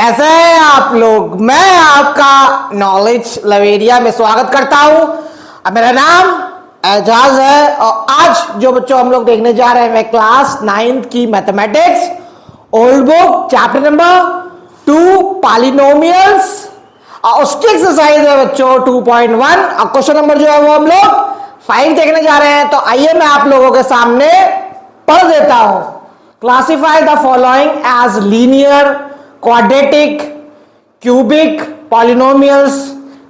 कैसे हैं आप लोग। मैं आपका नॉलेज लवेरिया में स्वागत करता हूं। अब मेरा नाम एजाज है और आज जो बच्चों हम लोग देखने जा रहे हैं मैं क्लास 9th की mathematics old book chapter number 2 polynomials और उसकी एक्सरसाइज है बच्चों 2.1 और क्वेश्चन नंबर जो है वो हम लोग 5 देखने जा रहे हैं। तो आइए मैं आप लोगों के सामने पढ़ देता हूं। Classify the following as linear, quadratic, cubic polynomials.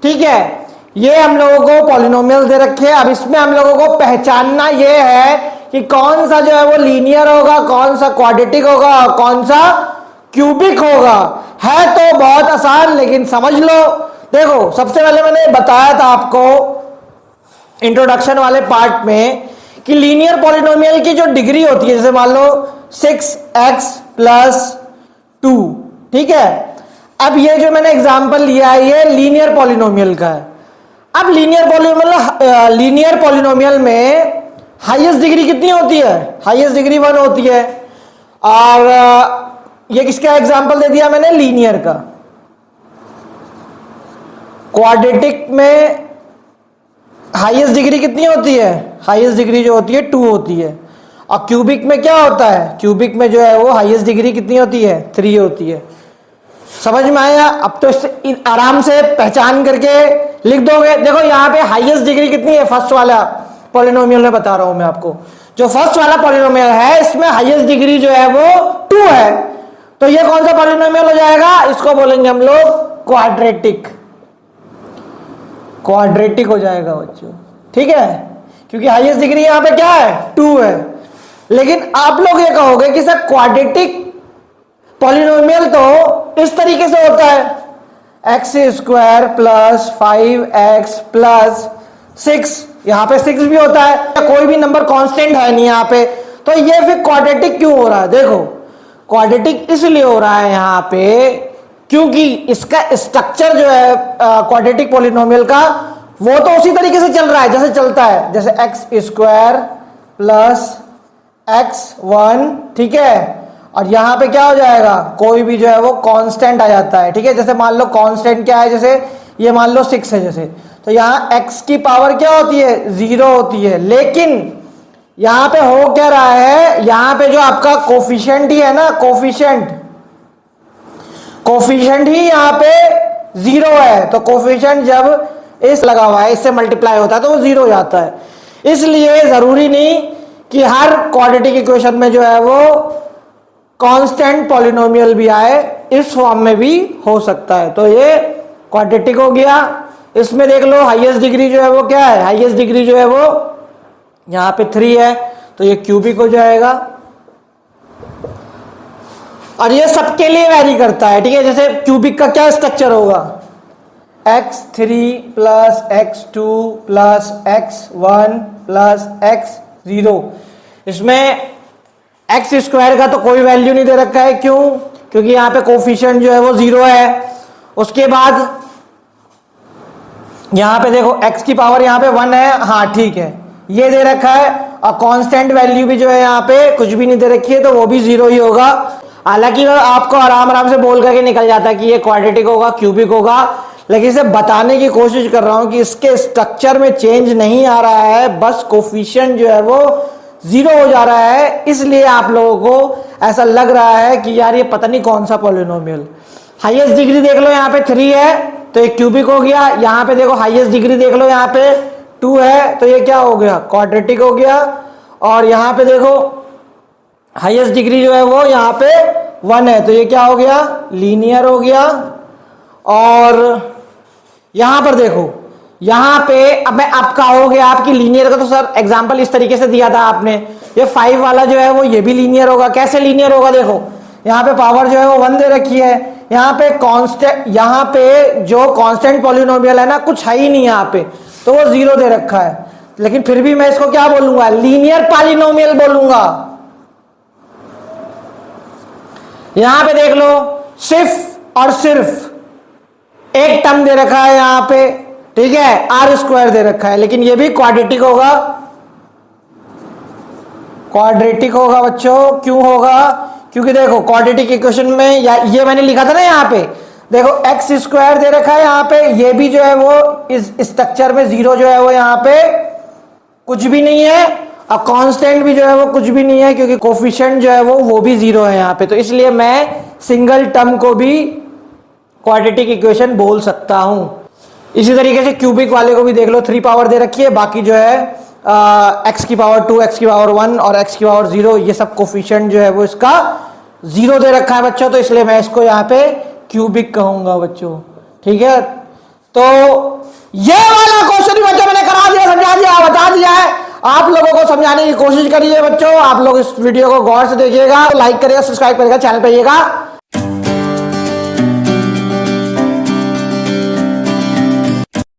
ठीक है, ये हम लोगों को पॉलिनोमियल्स दे रखे हैं। अब इसमें हम लोगों को पहचानना ये है कि कौन सा जो है वो लीनियर होगा, कौन सा क्वाड्रेटिक होगा और कौन सा क्यूबिक होगा। है तो बहुत आसान, लेकिन समझ लो। देखो, सबसे पहले मैंने बताया था आपको इंट्रोडक्शन वाले पार्ट में कि लीनियर पॉलिनोमियल की जो डिग्री होती है, जैसे मान लो 6x + 2, ठीक है। अब ये जो मैंने एग्जांपल लिया है ये लीनियर पॉलिनोमियल का है। अब लीनियर पॉलिनोमियल में हाईएस्ट डिग्री कितनी होती है? हाईएस्ट डिग्री 1 होती है। और ये किसका एग्जांपल दे दिया मैंने? लीनियर का। क्वाड्रेटिक में हाईएस्ट डिग्री कितनी होती है? हाईएस्ट डिग्री जो होती है 2 होती है। और क्यूबिक में क्या होता है? क्यूबिक में जो है वो हाईएस्ट डिग्री कितनी होती है? 3 होती है। समझ में आया? अब तो इससे आराम से पहचान करके लिख दोगे। देखो यहाँ पे हाईएस्ट डिग्री कितनी है? फर्स्ट वाला पॉलिनोमियल में बता रहा हूं मैं आपको। जो फर्स्ट वाला पॉलिनोमियल है इसमें हाईएस्ट डिग्री जो है वो 2 है। तो ये कौन सा पॉलिनोमियल हो जाएगा? इसको बोलेंगे हम लोग क्वाड्रेटिक। क्वाड्रेटिक हो जाएगा बच्चों, ठीक है, क्योंकि हाईएस्ट डिग्री यहां पे क्या है? 2 है। लेकिन आप लोग ये कहोगे कि सर क्वाड्रेटिक पॉलिनोमियल तो इस तरीके से होता है, x² + 5x + 6। यहां पे 6 भी होता है, कोई भी नंबर कांस्टेंट है नहीं यहां पे। तो ये फिर क्वाड्रेटिक क्यों हो रहा है? देखो, क्वाड्रेटिक इसलिए हो रहा है यहां पे क्योंकि इसका स्ट्रक्चर जो है क्वाड्रेटिक पॉलिनोमियल का वो तो उसी तरीके से चल रहा है जैसे चलता है, जैसे x² + x1, ठीक है। और यहां पे क्या हो जाएगा? कोई भी जो है वो कांस्टेंट आ जाता है, ठीक है। जैसे मान लो कांस्टेंट क्या है, जैसे ये मान लो 6 है जैसे, तो यहां x की पावर क्या होती है? 0 होती है। लेकिन यहां पे हो क्या रहा है? यहां पे जो आपका कोफिशिएंट ही है ना, कोफिशिएंट ही यहां पे 0 है। तो कोफिशिएंट जब इस लगा हुआ है, इससे मल्टीप्लाई होता है तो वो 0 हो जाता है। इसलिए जरूरी नहीं कि हर क्वाड्रेटिक इक्वेशन में जो है वो कांस्टेंट पॉलिनोमियल भी आए, इस फॉर्म में भी हो सकता है। तो ये क्वाड्रेटिक हो गया। इसमें देख लो हाईएस्ट डिग्री जो है वो क्या है? हाईएस्ट डिग्री जो है वो यहां पे 3 है, तो ये क्यूबिक हो जाएगा। और ये सबके लिए वैरी करता है, ठीक है। जैसे क्यूबिक का क्या स्ट्रक्चर होगा? x3 + x2 + x1 + x0। इसमें x² का तो कोई वैल्यू नहीं दे रखा है। क्यों? क्योंकि यहां पे कोफिशिएंट जो है वो 0 है। उसके बाद यहां पे देखो x की पावर यहां पे 1 है, हाँ ठीक है, ये दे रखा है। और कांस्टेंट वैल्यू भी जो है यहां पे कुछ भी नहीं दे रखी है, तो वो भी 0 ही होगा। हालांकि आपको आराम से बोल करके निकल जाता है कि ये क्वाड्रेटिक होगा, क्यूबिक होगा, लेकिन इसे बताने की कोशिश कर रहा हूं कि इसके स्ट्रक्चर में चेंज नहीं आ रहा है, बस कोफिशिएंट जो है वो 0 हो जा रहा है। इसलिए आप लोगों को ऐसा लग रहा है कि यार ये पता नहीं कौन सा पॉलिनोमियल। हाईएस्ट डिग्री देख लो यहाँ पे 3 है, तो ये क्यूबिक हो गया। यहाँ पे देखो हाईएस्ट डिग्री देख लो यहाँ पे 2 है, तो ये क्या हो गया? क्वाड्रेटिक हो गया। और यहाँ पे देखो हाईएस्ट डिग्री जो है वो यहाँ पे 1 है, तो ये क्या हो गया? लीनियर हो गया। और यहां पर देखो, यहां पे अब आप कहोगे आपकी लीनियर का तो सर एग्जांपल इस तरीके से दिया था आपने, ये 5 वाला जो है वो ये भी लीनियर होगा। कैसे लीनियर होगा? देखो यहां पे पावर जो है वो 1 दे रखी है, यहां पे कांस्टेंट, यहां पे जो कांस्टेंट पॉलिनोमियल है ना कुछ है ही नहीं यहां पे, तो वो 0 दे रखा है। लेकिन फिर भी मैं इसको क्या बोलूंगा? लीनियर पॉलिनोमियल बोलूंगा। यहां पे देख लो सिर्फ और सिर्फ एक टर्म दे रखा है यहां पे, ठीक है, r² दे रखा है, लेकिन ये भी क्वाड्रेटिक होगा। क्वाड्रेटिक होगा बच्चों। क्यों होगा? क्योंकि देखो क्वाड्रेटिक इक्वेशन में या ये मैंने लिखा था ना यहाँ पे, देखो एक्स स्क्वायर दे रखा है यहाँ पे, ये भी जो है वो इस स्ट्रक्चर में जीरो जो है वो यहाँ पे कुछ भी नहीं है, और कांस्टेंट भी जो है वो कुछ भी नहीं है, क्योंकि कोफिशिएंट जो है वो भी जीरो है यहाँ पे। तो इसलिए मैं सिंगल टर्म को भी क्वाड्रेटिक इक्वेशन बोल सकता हूं। इसी तरीके से क्यूबिक वाले को भी देख लो, 3 पावर दे रखी है, बाकी जो है एक्स की पावर 2, एक्स की पावर 1 और एक्स की पावर 0, ये सब कोफिशिएंट जो है वो इसका 0 दे रखा है बच्चों। तो इसलिए मैं इसको यहाँ पे क्यूबिक कहूंगा बच्चों, ठीक है। तो ये वाला क्वेश्चन बच्चों मैंने करा दिया, समझा दिया, बता दिया है। आप लोगों को समझाने की कोशिश करिए बच्चों। आप लोग इस वीडियो को गौर से देखिएगा, लाइक करिएगा, सब्सक्राइब करिएगा, चैनल पे आइएगा।